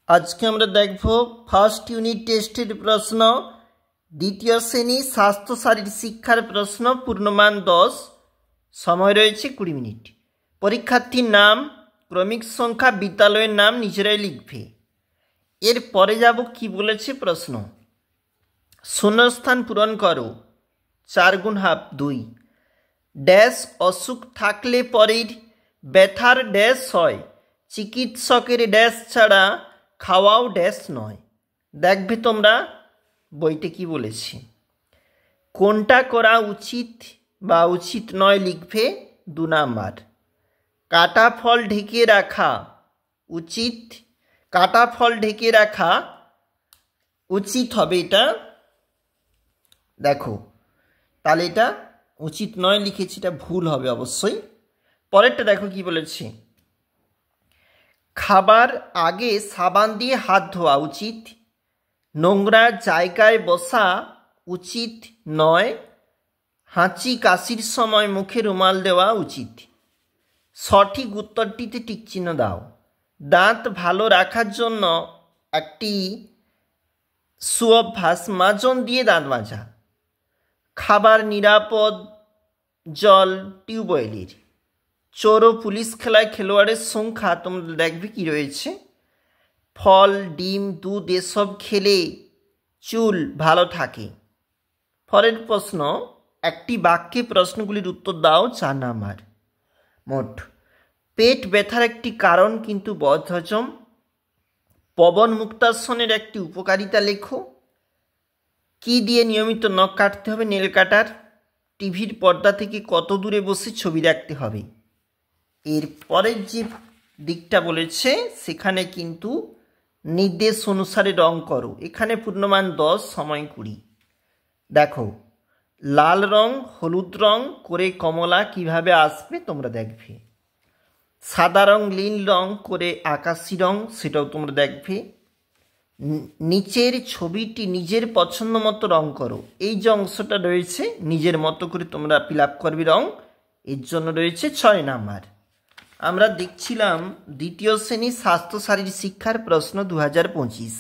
आज के আমরা দেখব ফার্স্ট ইউনিট টেস্টের প্রশ্ন, দ্বিতীয় শ্রেণী স্বাস্থ্য শারীর শিক্ষার প্রশ্ন, পূর্ণমান 10, সময় রয়েছে 20 মিনিট। পরীক্ষার্থীর নাম, ক্রমিক সংখ্যা, বিদ্যালয়ের নাম নিজেরাই লিখবে। এর পরে যাব কি বলেছে প্রশ্ন, শূন্যস্থান পূরণ করো। 4 গুণ হাফ 2। ড্যাশ অসুখ থাকলে পরের ব্যথার ড্যাশ হয়, চিকিৎসকের ড্যাশ ছাড়া খাওয়াও ড্যাশ নয়। দেখবে তোমরা বইতে কি বলেছে। কোনটা করা উচিত বা উচিত নয় লিখবে 2 নাম্বার। কাটা ফল ঢেকে রাখা উচিত, কাটা ফল ঢেকে রাখা উচিত হবে, এটা দেখো তাহলে এটা উচিত নয় লিখেছি, এটা ভুল হবে অবশ্যই। পরেরটা দেখো কি বলেছে, খাবার আগে সাবান দিয়ে হাত ধোয়া উচিত, নোংরা জায়গায় বসা উচিত নয়, হাঁচি কাশির সময় মুখে রুমাল দেওয়া উচিত। সঠিক উত্তরটিতে টিক চিহ্ন দাও। দাঁত ভালো রাখার জন্য একটি সুঅভ্যাস মাজন দিয়ে দাঁত মাজা। খাবার নিরাপদ জল টিউবওয়েলের। চোর ও পুলিশ খেলায় খেলোয়াড়ের সংখ্যা তোমরা দেখবে কি রয়েছে। ফল, ডিম, দুধ এসব খেলে চুল ভালো থাকে। পরের প্রশ্ন, একটি বাক্যে প্রশ্নগুলির উত্তর দাও। 4 নাম্বার। মোট পেট ব্যথার একটি কারণ কিন্তু বদহজম। পবন মুক্তাসনের একটি উপকারিতা লেখো। কি দিয়ে নিয়মিত নখ কাটতে হবে? নেল কাটার। টিভির পর্দা থেকে কত দূরে বসে ছবি দেখতে হবে? এর পরের যে দিকটা বলেছে সেখানে কিন্তু নির্দেশ অনুসারে রং করো। এখানে পূর্ণমান 10, সময় 20। দেখো লাল রং, হলুদ রং করে কমলা কিভাবে আসবে তোমরা দেখবে। সাদা রং, নীল রং করে আকাশি রং, সেটাও তোমরা দেখবে। নিচের ছবিটি নিজের পছন্দ মতো রং করো। এই যে অংশটা রয়েছে নিজের মতো করে তোমরা ফিল আপ করবে রং, এর জন্য রয়েছে 6 নাম্বার। আমরা দেখছিলাম দ্বিতীয় শ্রেণী স্বাস্থ্য শারীর শিক্ষার প্রশ্ন 2025।